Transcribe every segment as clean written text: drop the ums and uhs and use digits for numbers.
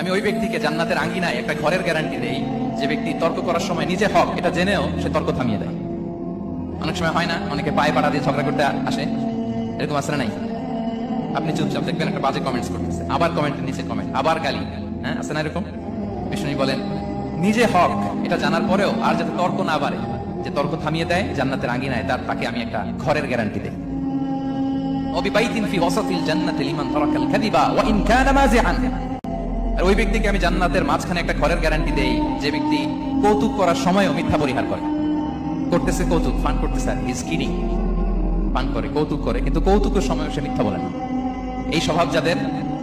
আমি ওই ব্যক্তিকে জান্নাতের আঙ্গিনায় একটা ঘরের গ্যারান্টি দেই যে ব্যক্তি তর্ক করার সময় নিজে হক এটা জেনেও সে তর্ক থামিয়ে দেয়। অনেক সময় হয় না, অনেকে পায়ে পাড়া দিয়ে ঝগড়া করতে আসে, এরকম আসলে নাই? আপনি চুপচাপ দেখবেন একটা বাজে কমেন্টস করতেছে, আবার কমেন্টের নিচে কমেন্ট, আবার গালি, হ্যাঁ আছে না এরকম? বিষ্ণু বলেন নিজে হক এটা জানার পরেও আর যাতে তর্ক না বাড়ে, যে তর্ক থামিয়ে দেয় জান্নাতের আঙ্গিনায় তাকে আমি একটা ঘরের গ্যারান্টি দেই। ওবিবাইতিন ফি ওয়াসাতিল জান্নাতি লিমান তারাকাল কাযিবা ওয়া ইন কানা মাযিআন। আর ওই ব্যক্তিকে আমি জান্নাতের মাঝখানে একটা ঘরের গ্যারান্টি দেই যে ব্যক্তি কৌতুক করার সময়ও মিথ্যা পরিহার করে। করতেছে কৌতুক, ফান করতেছে, হি ইজ কিডিং, ফান করে, কৌতুক করে, কিন্তু কৌতুকের সময় সে মিথ্যা বলে না। এই স্বভাব যাদের,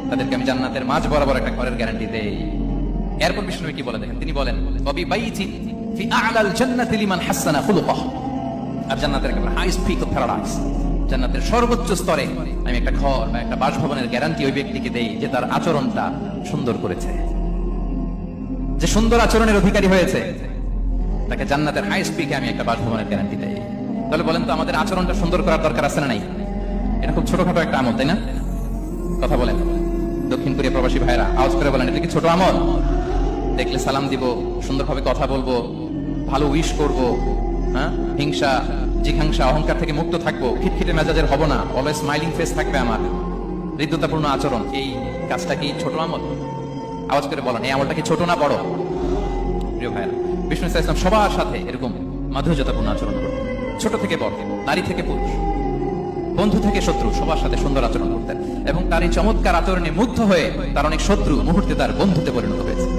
তাদেরকে আমি জান্নাতের মাঝ বরাবর একটা ঘরের গ্যারান্টি দেই। এরপর বিষ্ণু কি বলে দেখেন, তিনি বলেন ওবিবাইতিন ফি আ'লাল জান্নাতি লিমান হাসানা খুলুকাহু। আর জান্নাতের একেবারে হাইস্ট পিক অফ প্যারাডাইস, জান্নাতের সর্বোচ্চ স্তরে আমি একটা ঘর বা একটা বাসভবনের গ্যারান্টি ওই ব্যক্তিকে দেই যে তার আচরণটা সুন্দর করেছে, যে সুন্দর আচরণের অধিকারী হয়েছে, তাকে জান্নাতের হাইস্ট পিকে আমি একটা বাসভবনের গ্যারান্টি দেই। তাহলে বলেন তো আমাদের আচরণটা সুন্দর করার দরকার আছে না নাই? এটা খুব ছোটখাটো একটা আমল, তাই না? কথা বলেন, দক্ষিণ কোরিয়া প্রবাসী ভাইরা আওয়াজ করে বলেন, এটা কি ছোট আমল? দেখলে সালাম দিব, সুন্দরভাবে কথা বলবো, ভালো উইশ করব, হ্যাঁ, হিংসা জিঘাংসা অহংকার থেকে মুক্ত থাকবো, খিটখিটে মেজাজের হব না, অলওয়েজ স্মাইলিং ফেস থাকবে আমার, হৃদ্যতাপূর্ণ আচরণ। এই কাজটা কি ছোট আমল? আওয়াজ করে বলেন, এই আমলটা কি ছোট না বড়? প্রিয় ভাইরা, বিষ্ণু ইসলাম সবার সাথে এরকম মাধুর্যতাপূর্ণ আচরণ করতেন, ছোট থেকে বড়, নারী থেকে পুরুষ, বন্ধু থেকে শত্রু, সবার সাথে সুন্দর আচরণ করতেন। এবং তার এই চমৎকার আচরণে মুগ্ধ হয়ে তার অনেক শত্রু মুহূর্তে তার বন্ধুতে পরিণত হয়েছে।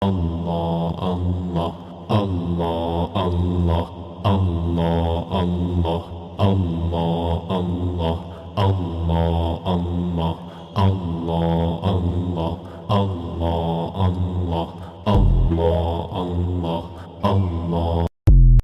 Allah, Allah, Allah, Allah, Allah, Allah, Allah, Allah, Allah, Allah, Allah, Allah, Allah, Allah, Allah, Allah, Allah.